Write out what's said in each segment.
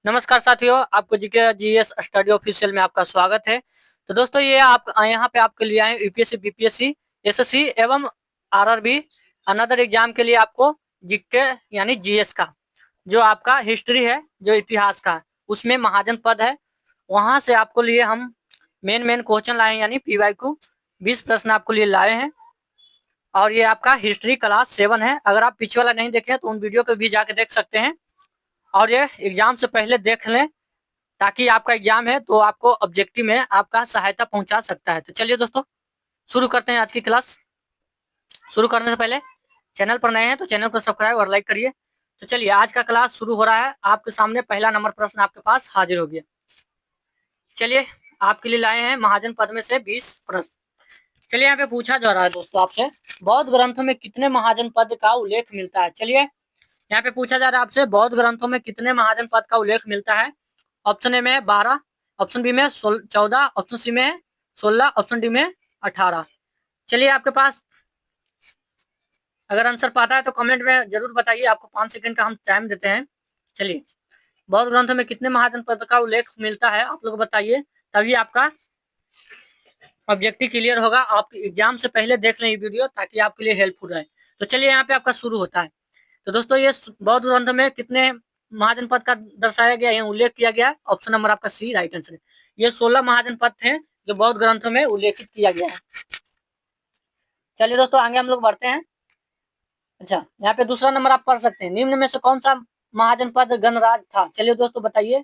नमस्कार साथियों, आपको जीके जीएस स्टडी ऑफिशियल में आपका स्वागत है। तो दोस्तों ये आप यहाँ पे आपके लिए आए यूपीएससी, बीपीएससी, एसएससी एवं आरआरबी अनदर एग्जाम के लिए आपको जीके यानी जीएस का जो आपका हिस्ट्री है, जो इतिहास का उसमें महाजन पद है, वहां से आपको लिए हम मेन क्वेश्चन लाए हैं, यानी पीवाईक्यू 20 प्रश्न आपको लिए लाए हैं। और ये आपका हिस्ट्री क्लास 7 है। अगर आप पीछे वाला नहीं देखे तो उन वीडियो को भी जाके देख सकते हैं और ये एग्जाम से पहले देख लें, ताकि आपका एग्जाम है तो आपको ऑब्जेक्टिव में आपका सहायता पहुंचा सकता है। तो चलिए दोस्तों शुरू करते हैं आज की क्लास। शुरू करने से पहले चैनल पर नए हैं तो चैनल को सब्सक्राइब और लाइक करिए। तो चलिए आज का क्लास शुरू हो रहा है। आपके सामने पहला नंबर प्रश्न आपके पास हाजिर हो गया। चलिए आपके लिए लाए हैं महाजन पद में से 20 प्रश्न। चलिए यहाँ पे पूछा जा रहा है दोस्तों आपसे, बौद्ध ग्रंथों में कितने महाजन पद का उल्लेख मिलता है। चलिए यहाँ पे पूछा जा रहा है आपसे, बौद्ध ग्रंथों में कितने महाजन पद का उल्लेख मिलता है। ऑप्शन ए में है 12, ऑप्शन बी में 14, ऑप्शन सी में है 16, ऑप्शन डी में 18। चलिए आपके पास अगर आंसर पाता है तो कमेंट में जरूर बताइए, आपको 5 सेकंड का हम टाइम देते हैं। चलिए बौद्ध ग्रंथों में कितने महाजन पद का उल्लेख मिलता है आप लोग बताइए, तभी आपका ऑब्जेक्टिव क्लियर होगा। आप एग्जाम से पहले देख लें ये वीडियो ताकि आपके लिए हेल्पफुल रहे। तो चलिए यहाँ पे आपका शुरू होता है। तो दोस्तों ये बौद्ध ग्रंथ में कितने महाजन पद का दर्शाया गया है, उल्लेख किया गया है। ऑप्शन नंबर आपका सी राइट आंसर है। ये 16 महाजन पद थे जो बौद्ध ग्रंथों में उल्लेखित किया गया है। चलिए दोस्तों आगे हम लोग बढ़ते हैं। अच्छा यहाँ पे दूसरा नंबर आप पढ़ सकते हैं, निम्न में से कौन सा महाजन पद गणराज था। चलिए दोस्तों बताइए,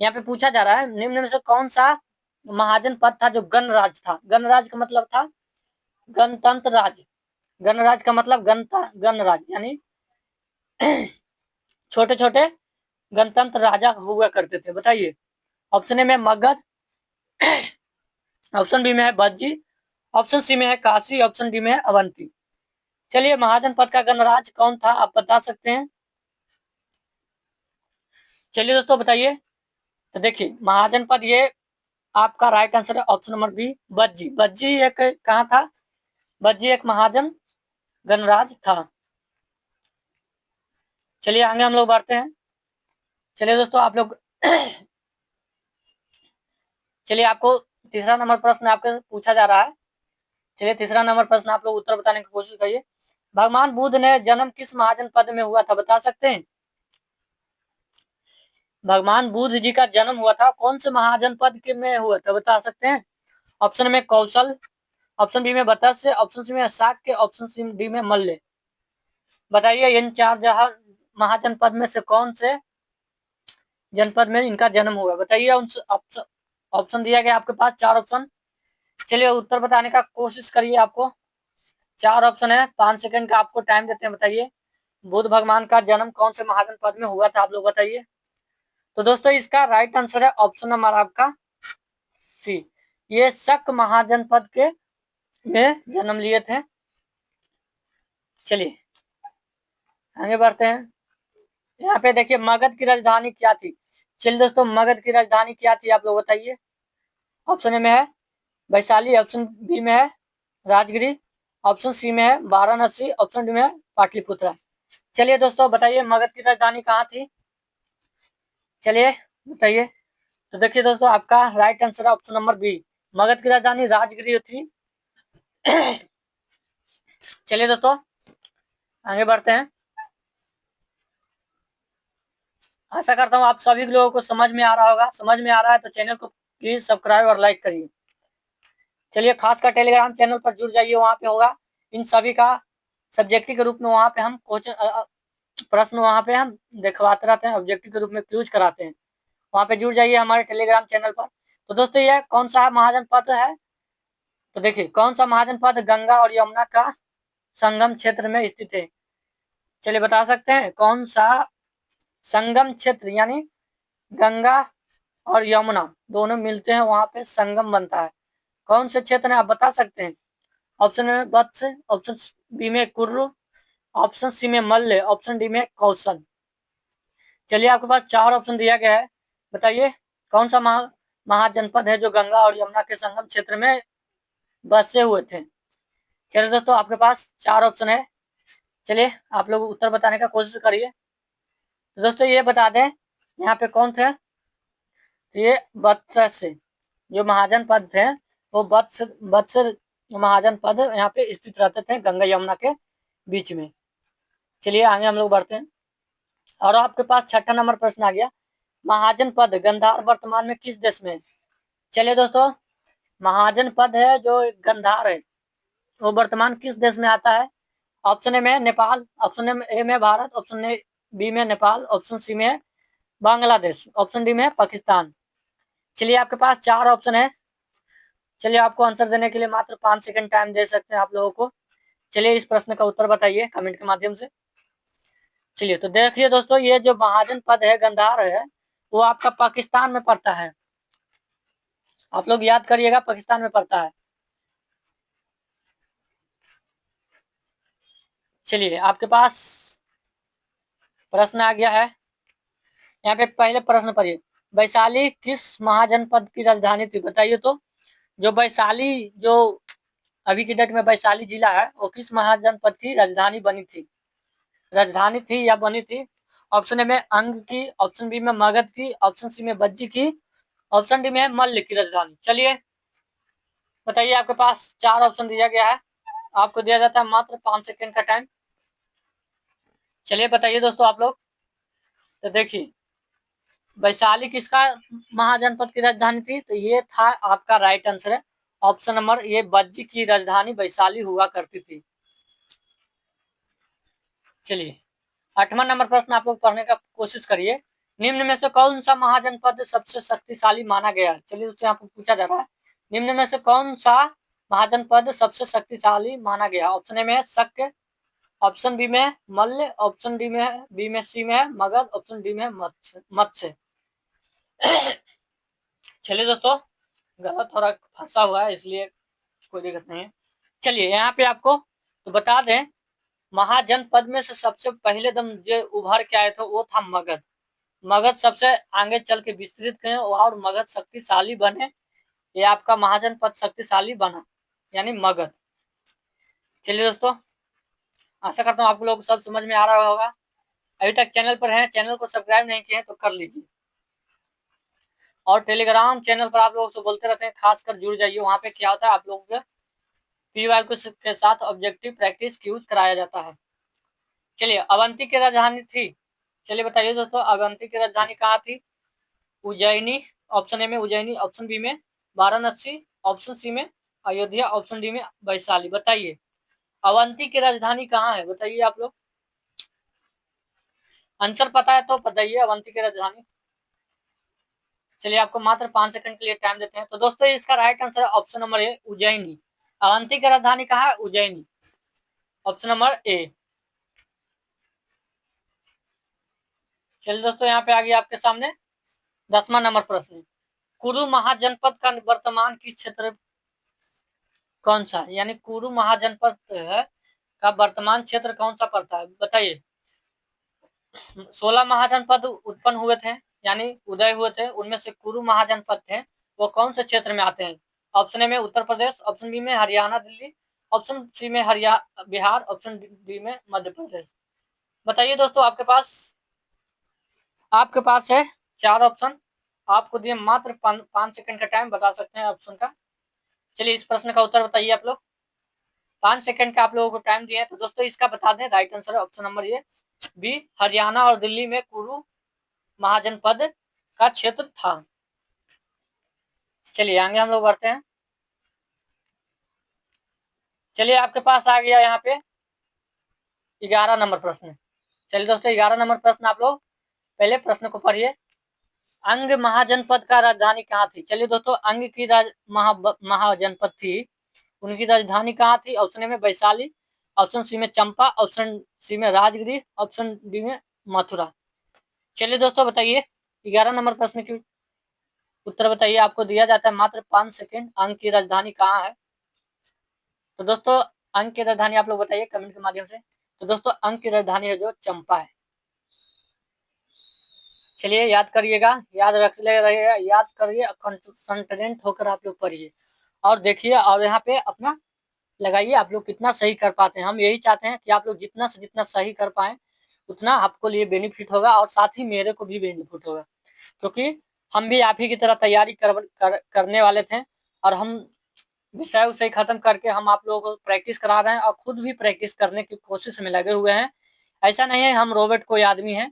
यहाँ पे पूछा जा रहा है निम्न में से कौन सा महाजन पद था जो गणराज था। गणराज का मतलब था गणतंत्र राज। गणराज का मतलब गणराज यानी छोटे छोटे गणतंत्र राजा हुआ करते थे। बताइए ऑप्शन ए में मगध, ऑप्शन बी में है बज्जी, ऑप्शन सी में है काशी, ऑप्शन डी में है अवंती। चलिए महाजन पद का गणराज कौन था आप बता सकते हैं। चलिए दोस्तों बताइए। तो देखिए महाजन पद ये आपका राइट आंसर है ऑप्शन नंबर बी बज्जी। बज्जी एक कहाँ था, बज्जी एक महाजन गणराज था। चलिए आगे हम लोग बढ़ते हैं। चलिए दोस्तों आप लोग चलिए आपको तीसरा नंबर प्रश्न आपके पूछा जा रहा है। चलिए तीसरा नंबर प्रश्न आप लोग उत्तर बताने की कोशिश करिए। भगवान बुद्ध ने जन्म किस महाजन पद में हुआ था बता सकते हैं। भगवान बुद्ध जी का जन्म हुआ था कौन से महाजन पद के में हुआ था बता सकते हैं। ऑप्शन में कौशल, ऑप्शन बी में मत्स्य, ऑप्शन सी में शाक्य, ऑप्शन सी डी में मल्ल। बताइए इन चार महाजनपद में से कौन से जनपद में इनका जन्म हुआ। बताइए ऑप्शन दिया गया आपके पास 4 ऑप्शन। चलिए उत्तर बताने का कोशिश करिए। आपको 4 ऑप्शन है, 5 सेकंड का आपको टाइम देते हैं। बताइए बुद्ध भगवान का जन्म कौन से महाजन पद में हुआ था आप लोग बताइए। तो दोस्तों इसका राइट आंसर है ऑप्शन नंबर आपका सी, ये शक महाजन पद के में जन्म लिए थे। चलिए आगे बढ़ते हैं। यहाँ पे देखिए मगध की राजधानी क्या थी। चलिए दोस्तों मगध की राजधानी क्या थी आप लोग बताइए। ऑप्शन ए में है वैशाली, ऑप्शन बी में है राजगिरी, ऑप्शन सी में है वाराणसी, ऑप्शन डी में है पाटलिपुत्र। चलिए दोस्तों बताइए मगध की राजधानी कहाँ थी। चलिए बताइए। तो देखिए दोस्तों आपका राइट आंसर है ऑप्शन नंबर बी, मगध की राजधानी राजगिरी थी। चलिए दोस्तों आगे बढ़ते हैं। आशा करता हूँ आप सभी लोगों को समझ में आ रहा होगा। समझ में आ रहा है तो चैनल को प्लीज सब्सक्राइब और लाइक करिए। चलिए खासकर टेलीग्राम चैनल पर जुड़ जाइए, वहां पे होगा इन सभी का सब्जेक्टिव के रूप में। वहां पे हम क्वेश्चन प्रश्न वहां पे हम दिखवाते रहते हैं, ऑब्जेक्टिव के रूप में क्यूज कराते हैं। वहां पे जुड़ जाइए हमारे टेलीग्राम चैनल पर। तो दोस्तों यह कौन सा महाजन पद है। तो देखिए कौन सा महाजन पद गंगा और यमुना का संगम क्षेत्र में स्थित है। चलिए बता सकते हैं कौन सा संगम क्षेत्र, यानी गंगा और यमुना दोनों मिलते हैं वहां पे संगम बनता है, कौन से क्षेत्र में आप बता सकते हैं। ऑप्शन में वत्स, ऑप्शन बी में कुर्रु, ऑप्शन सी में मल्ल, ऑप्शन डी में कौशल। चलिए आपके पास 4 ऑप्शन दिया गया है। बताइए कौन सा महाजनपद है जो गंगा और यमुना के संगम क्षेत्र में बसे हुए थे। चलिए दोस्तों आपके पास 4 ऑप्शन है। चलिए आप लोग उत्तर बताने का कोशिश करिए। तो दोस्तों ये बता दें यहाँ पे कौन थे? तो ये वत्स से जो महाजन पद थे, वो वत्स वत्स महाजन पद यहाँ पे स्थित रहते थे गंगा यमुना के बीच में। चलिए आगे हम लोग बढ़ते हैं। और आपके पास छठा नंबर प्रश्न आ गया, महाजन पद गंधार वर्तमान में किस देश में? चलिए दोस्तों, महाजन पद है जो गंधार है, वो वर्तमान किस देश में आता है? ऑप्शन ए में नेपाल, ऑप्शन ए में भारत, ऑप्शन बी में नेपाल, ऑप्शन सी में बांग्लादेश, ऑप्शन डी में पाकिस्तान। चलिए आपके पास 4 ऑप्शन है। चलिए आपको आंसर देने के लिए मात्र 5 सेकंड टाइम दे सकते हैं आप लोगों को। चलिए इस प्रश्न का उत्तर बताइए कमेंट के माध्यम से। चलिए तो देखिए दोस्तों, ये जो महाजन पद है गंधार है, वो आपका पाकिस्तान में पड़ता है। आप लोग याद करिएगा, पाकिस्तान में पड़ता है। चलिए आपके पास प्रश्न आ गया है। यहाँ पे पहले प्रश्न पढ़िए, वैशाली किस महाजनपद की राजधानी थी? बताइए तो। जो वैशाली, जो अभी की डेट में वैशाली जिला है, वो किस महाजनपद की राजधानी बनी थी, राजधानी थी या बनी थी? ऑप्शन ए में अंग की, ऑप्शन बी में मगध की, ऑप्शन सी में बज्जी की, ऑप्शन डी में मल्ल की राजधानी। चलिए बताइए, आपके पास 4 ऑप्शन दिया गया है, आपको दिया जाता है मात्र 5 सेकंड का टाइम। चलिए बताइए दोस्तों आप लोग। तो देखिए, वैशाली किसका महाजनपद की राजधानी थी? तो ये था आपका राइट आंसर है, ऑप्शन नंबर ये, बज्जी की राजधानी वैशाली हुआ करती थी। चलिए 8वां नंबर प्रश्न आप लोग पढ़ने का कोशिश करिए, निम्न में से कौन सा महाजनपद सबसे शक्तिशाली माना गया है? चलिए उससे आपको पूछा जा रहा है, निम्न में से कौन सा महाजनपद सबसे शक्तिशाली माना गया? ऑप्शन ए में शक्य, ऑप्शन बी में मल्ल, ऑप्शन डी में बी में सी में मगध, ऑप्शन डी में मत्स्य। चलिए दोस्तों, गलत थोड़ा फंसा हुआ है, इसलिए कोई दिक्कत नहीं है। चलिए यहाँ पे आपको तो बता दें, महाजनपद में से सबसे पहले दम जो उभर के आए थे वो था मगध। मगध सबसे आगे चल के विस्तृत गए और मगध शक्तिशाली बने, ये आपका महाजनपद शक्तिशाली बना, यानी मगध। चलिए दोस्तों, आशा करता हूँ आप लोग सब समझ में आ रहा होगा। अभी तक चैनल पर हैं, चैनल को सब्सक्राइब नहीं किए तो कर लीजिए, और टेलीग्राम चैनल पर आप लोगों से बोलते रहते हैं, खासकर जुड़ जाइए। वहां पे क्या होता है, आप लोगों के पीवाई के साथ ऑब्जेक्टिव प्रैक्टिस यूज कराया जाता है। चलिए, अवंती की राजधानी थी, चलिए बताइए दोस्तों, अवंती की राजधानी कहाँ थी? उज्जैनी, ऑप्शन ए में उज्जैनी, ऑप्शन बी में वाराणसी, ऑप्शन सी में अयोध्या, ऑप्शन डी में वैशाली। बताइए अवंती की राजधानी कहाँ है, बताइए आप लोग। आंसर पता है तो बताइए अवंती की राजधानी। चलिए आपको मात्र 5 सेकंड के लिए टाइम देते हैं। तो दोस्तों इसका right answer option number A, Ujjaini. Avanti की राजधानी कहाँ है? Ujjaini, option number A. चलिए दोस्तों, यहाँ पे आ गया आपके सामने 10वां नंबर प्रश्न, कुरु महाजनपद का वर्तमान किस क्षेत्र कौन सा, यानी कुरु महाजनपद है का वर्तमान क्षेत्र कौन सा पड़ता है? बताइए। 16 महाजनपद उत्पन्न हुए थे, यानी उदय हुए थे, उनमें से कुरु महाजनपद थे, वो कौन से क्षेत्र में आते हैं? ऑप्शन ए में उत्तर प्रदेश, ऑप्शन बी में हरियाणा दिल्ली, ऑप्शन सी में हरियाणा बिहार, ऑप्शन डी में मध्य प्रदेश। बताइए दोस्तों, आपके पास है 4 ऑप्शन, आपको दिए मात्र 5 सेकंड का टाइम, बता सकते हैं ऑप्शन का। चलिए इस प्रश्न का उत्तर बताइए आप लोग, 5 सेकंड का आप लोगों को टाइम दिया है। तो दोस्तों इसका बता दें, राइट आंसर है ऑप्शन नंबर ये, बी, हरियाणा और दिल्ली में कुरु महाजनपद का क्षेत्र था। चलिए आगे हम लोग बढ़ते हैं। चलिए आपके पास आ गया यहाँ पे 11 नंबर प्रश्न। चलिए दोस्तों 11 नंबर प्रश्न आप लोग पहले प्रश्न को पढ़िए, अंग महाजनपद का राजधानी कहाँ थी? चलिए दोस्तों, अंग की महाजनपद थी, उनकी राजधानी कहाँ थी? ऑप्शन ए में वैशाली, ऑप्शन सी में चंपा, ऑप्शन सी में राजगिरी, ऑप्शन डी में मथुरा। चलिए दोस्तों बताइए, 11 नंबर प्रश्न की उत्तर बताइए, आपको दिया जाता है मात्र 5 सेकंड। अंग की राजधानी कहाँ है? तो दोस्तों अंग की राजधानी आप लोग बताइए कमेंट के माध्यम से। तो दोस्तों अंग की राजधानी है जो चंपा है। चलिए याद करिएगा, याद रख ले रहिएगा, याद करिए, कंसंट्रेट होकर आप लोग पढ़िए और देखिए, और यहाँ पे अपना लगाइए, आप लोग कितना सही कर पाते हैं। हम यही चाहते हैं कि आप लोग जितना से जितना सही कर पाए उतना आपको लिए बेनिफिट होगा और साथ ही मेरे को भी बेनिफिट होगा, क्योंकि हम भी आप ही की तरह तैयारी करने वाले थे और हम विषय उसे खत्म करके हम आप लोगों को प्रैक्टिस करा रहे हैं और खुद भी प्रैक्टिस करने की कोशिश में लगे हुए हैं। ऐसा नहीं है हम रोबोट कोई आदमी है,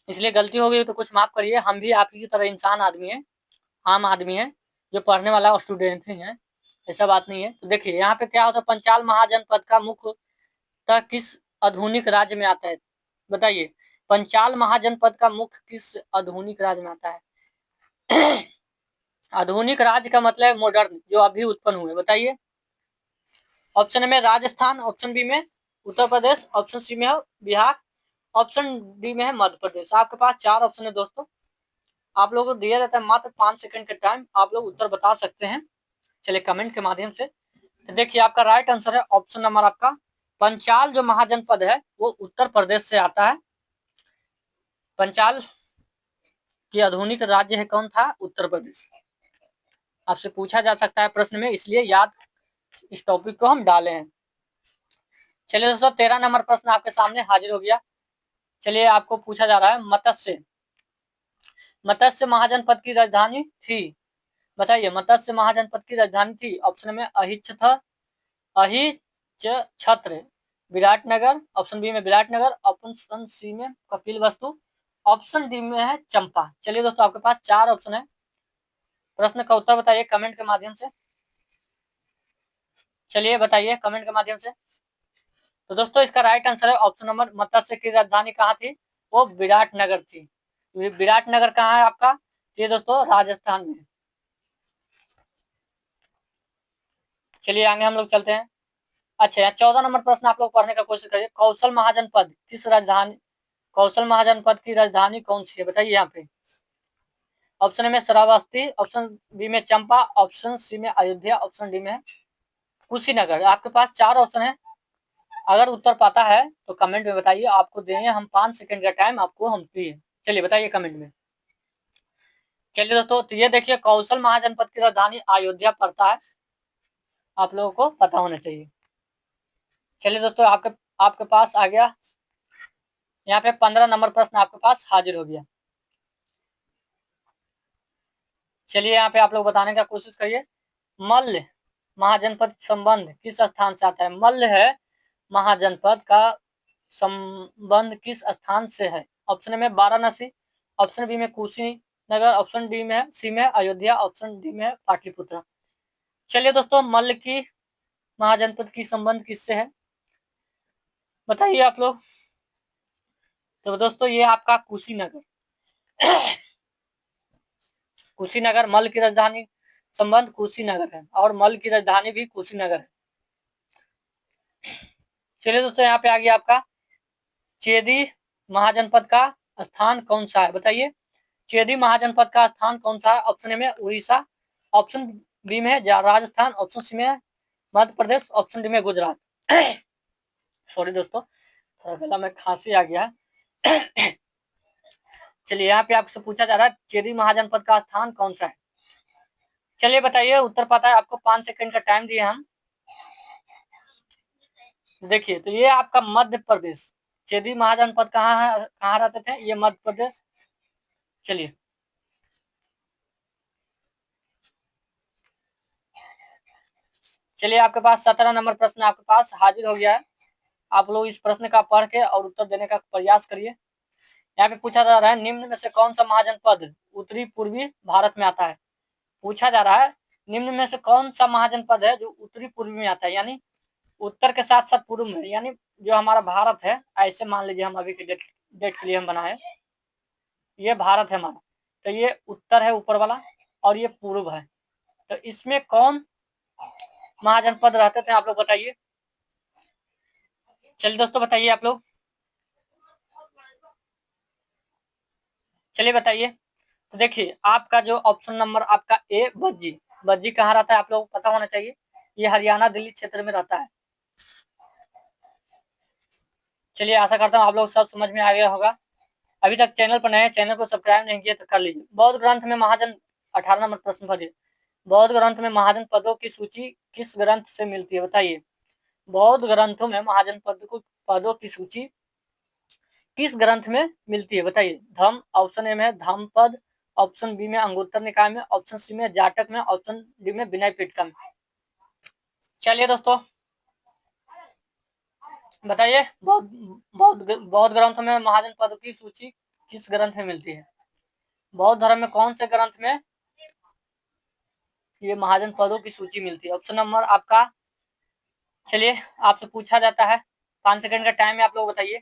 इसलिए गलती हो गई तो कुछ माफ करिए। हम भी आप ही की तरह इंसान आदमी है, आम आदमी है जो पढ़ने वाला और स्टूडेंट ही है, ऐसा बात नहीं है। तो देखिए यहाँ पे क्या होता है, पंचाल महाजनपद का मुख्यतः किस आधुनिक राज्य में आता है? बताइए, पंचाल महाजनपद का मुख्य किस आधुनिक राज्य में आता है? आधुनिक राज्य का मतलब मॉडर्न, जो अभी उत्पन्न हुए। बताइए, ऑप्शन में राजस्थान, ऑप्शन बी में उत्तर प्रदेश, ऑप्शन सी में है बिहार, ऑप्शन डी में है मध्य प्रदेश। आपके पास 4 ऑप्शन है दोस्तों, आप लोगों को दिया जाता है मात्र 5 सेकंड का टाइम, आप लोग उत्तर बता सकते हैं, चलिए कमेंट के माध्यम से। तो देखिए आपका राइट आंसर है ऑप्शन नंबर आपका पंचाल जो महाजनपद है वो उत्तर प्रदेश से आता है। पंचाल की आधुनिक राज्य है कौन था? उत्तर प्रदेश। आपसे पूछा जा सकता है प्रश्न में, इसलिए याद इस टॉपिक को हम डाले हैं। चलिए दोस्तों 13 नंबर प्रश्न आपके सामने हाजिर हो गया। चलिए आपको पूछा जा रहा है मत्स्य महाजनपद की राजधानी थी। बताइए, मत्स्य महाजनपद की राजधानी थी। ऑप्शन में अहिच्छत्र, विराटनगर, ऑप्शन बी में विराटनगर, ऑप्शन सी में कपिल वस्तु, ऑप्शन डी में है चंपा। चलिए दोस्तों आपके पास 4 ऑप्शन है, प्रश्न का उत्तर बताइए कमेंट के माध्यम से। चलिए बताइए कमेंट के माध्यम से। तो दोस्तों इसका राइट आंसर है ऑप्शन नंबर, मत्स्य की राजधानी कहाँ थी? वो विराटनगर थी। विराटनगर कहाँ है आपका? ये दोस्तों राजस्थान में। चलिए आगे हम लोग चलते हैं। अच्छा 14 नंबर प्रश्न आप लोग पढ़ने का कोशिश करिए। कौशल महाजनपद की राजधानी कौन सी है? बताइए यहाँ पे। ऑप्शन में श्रावस्ती, ऑप्शन बी में चंपा, ऑप्शन सी में अयोध्या, ऑप्शन डी में कुशीनगर। आपके पास 4 ऑप्शन है, अगर उत्तर पाता है तो कमेंट में बताइए, आपको देंगे हम 5 सेकंड का टाइम, आपको हम दिए। चलिए बताइए कमेंट में। चलिए दोस्तों तो ये देखिए कौशल महाजनपद की राजधानी अयोध्या पड़ता है, आप लोगों को पता होना चाहिए। चलिए दोस्तों आपके पास आ गया यहाँ पे 15 नंबर प्रश्न आपके पास हाजिर हो गया। चलिए यहाँ पे आप लोग बताने का कोशिश करिए। मल्ल महाजनपद संबंध किस स्थान से आता है? मल्ल है महाजनपद का संबंध किस स्थान से है? ऑप्शन में वाराणसी, ऑप्शन बी में कुशीनगर, ऑप्शन डी में सी में अयोध्या, ऑप्शन डी में पाटलिपुत्र। चलिए दोस्तों मल्ल की महाजनपद की संबंध किससे है बताइए आप लोग। तो दोस्तों ये आपका कुशीनगर कुशीनगर मल्ल की राजधानी संबंध कुशीनगर है और मल्ल की राजधानी भी कुशीनगर है। चलिए दोस्तों यहाँ पे आ गया आपका चेदी महाजनपद का स्थान कौन सा है? बताइए, चेदी महाजनपद का स्थान कौन सा है? ऑप्शन में उड़ीसा, ऑप्शन बी में राजस्थान, ऑप्शन सी में मध्य प्रदेश, ऑप्शन डी में गुजरात। सॉरी दोस्तों थोड़ा गला में खांसी आ गया है। चलिए यहाँ पे आपसे पूछा जा रहा है चेदी महाजनपद का स्थान कौन सा है? चलिए बताइए उत्तर पता है आपको, 5 सेकंड का टाइम दिए हम। देखिए तो ये आपका मध्य प्रदेश, चेदी महाजनपद कहाँ है, कहाँ रहते थे? ये मध्य प्रदेश। चलिए चलिए आपके पास 17 नंबर प्रश्न आपके पास हाजिर हो गया है। आप लोग इस प्रश्न का पढ़ के और उत्तर देने का प्रयास करिए। यहाँ पे पूछा जा रहा है निम्न में से कौन सा महाजनपद उत्तरी पूर्वी भारत में आता है? पूछा जा रहा है निम्न में से कौन सा महाजनपद है जो उत्तरी पूर्वी में आता है, यानी उत्तर के साथ साथ पूर्व में, यानी जो हमारा भारत है, ऐसे मान लीजिए हम अभी के डेट के लिए हम बनाए, ये भारत है हमारा, तो ये उत्तर है ऊपर वाला और ये पूर्व है, तो इसमें कौन महाजनपद रहते थे आप लोग बताइए। चलिए दोस्तों बताइए आप लोग, चलिए बताइए। तो देखिए आपका जो ऑप्शन नंबर आपका ए बज्जी कहाँ रहता है आप लोग को पता होना चाहिए, ये हरियाणा दिल्ली क्षेत्र में रहता है। चलिए आशा करता हूँ आप लोग सब समझ में आ गया होगा। अभी तक चैनल पर नए, चैनल को सब्सक्राइब नहीं किया तो कर लीजिए। बौद्ध ग्रंथ में महाजन 18 नंबर प्रश्न पढ़िए। बौद्ध ग्रंथ में महाजन पदों की सूची किस ग्रंथ से मिलती है? बताइए, बौद्ध ग्रंथों में महाजन पदों की सूची किस ग्रंथ में मिलती है, बताइए। धम्म, ऑप्शन ए में धम्मपद, ऑप्शन बी में अंगुत्तर निकाय में, ऑप्शन सी में जाटक में, ऑप्शन डी में विनय पिटका में। चलिए दोस्तों बताइए, बौद्ध ग्रंथों में महाजन पद की सूची किस ग्रंथ में मिलती है? बौद्ध धर्म में कौन से ग्रंथ में ये महाजन पदों की सूची मिलती है? ऑप्शन नंबर आपका, चलिए आपसे पूछा जाता है, 5 सेकंड का टाइम है, आप लोग बताइए।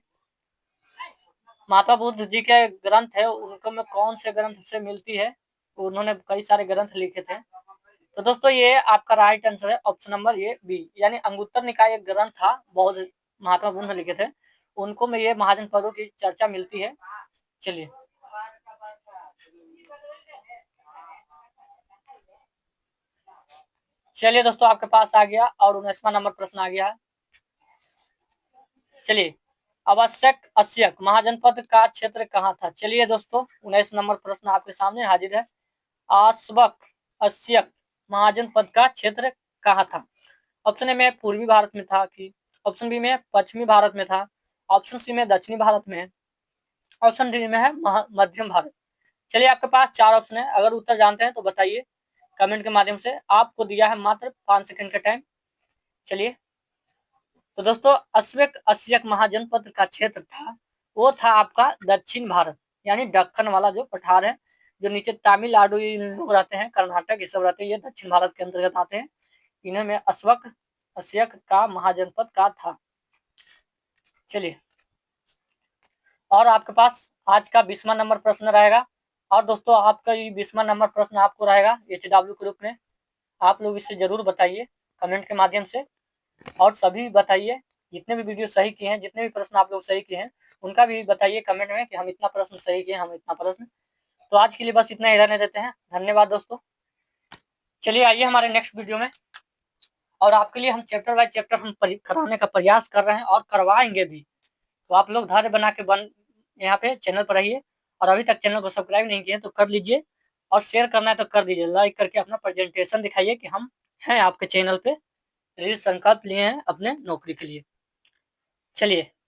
महात्मा बुद्ध जी के ग्रंथ है, उनको में कौन से ग्रंथ से मिलती है? उन्होंने कई सारे ग्रंथ लिखे थे। तो दोस्तों ये आपका राइट आंसर है, ऑप्शन नंबर ये बी, यानी अंगुत्तर निकाय एक ग्रंथ था, बौद्ध महात्मा बुद्ध ने लिखे थे, उनको में ये महाजन पदों की चर्चा मिलती है। चलिए चलिए दोस्तों आपके पास आ गया और 19वां नंबर प्रश्न आ गया है। चलिए, आवश्यक अस्यक महाजनपद का क्षेत्र कहाँ था? चलिए दोस्तों 19 नंबर प्रश्न आपके सामने हाजिर है। आवश्यक अस्यक महाजनपद का क्षेत्र कहाँ था? ऑप्शन ए में पूर्वी भारत में था कि ऑप्शन बी में पश्चिमी भारत में था, ऑप्शन सी में दक्षिणी भारत में, ऑप्शन डी में है मध्यम भारत। चलिए आपके पास 4 ऑप्शन है, अगर उत्तर जानते हैं तो बताइए कमेंट के माध्यम से। आपको दिया है मात्र 5 सेकंड का टाइम। चलिए तो दोस्तों अस्यक अस्यक महाजनपद का क्षेत्र था, वो था आपका दक्षिण भारत, यानी दक्कन वाला जो पठार है, जो नीचे तमिलनाडु लोग रहते हैं, कर्नाटक ये सब रहते हैं, ये दक्षिण भारत के अंतर्गत आते हैं। इन्हें में अस्यक का महाजनपद का था। चलिए और आपके पास आज का 20वां नंबर प्रश्न रहेगा, और दोस्तों आपका ये 20वां नंबर प्रश्न आपको रहेगा HW ग्रुप में। आप लोग इसे जरूर बताइए कमेंट के माध्यम से, और सभी बताइए जितने भी वीडियो सही किए हैं, जितने भी प्रश्न आप लोग सही किए हैं, उनका भी बताइए कमेंट में कि हम इतना प्रश्न सही किए, हम इतना प्रश्न। तो आज के लिए बस इतना ही रहने देते हैं, धन्यवाद दोस्तों। चलिए आइए हमारे नेक्स्ट वीडियो में, और आपके लिए हम चैप्टर बाय चैप्टर हम कराने का प्रयास कर रहे हैं और करवाएंगे भी। तो आप लोग धैर्य बना के यहाँ पे चैनल पर रहिए, और अभी तक चैनल को सब्सक्राइब नहीं किए तो कर लीजिए, और शेयर करना है तो कर दीजिए, लाइक करके अपना प्रेजेंटेशन दिखाइए कि हम हैं आपके चैनल पे, दृढ़ संकल्प लिए हैं अपने नौकरी के लिए। चलिए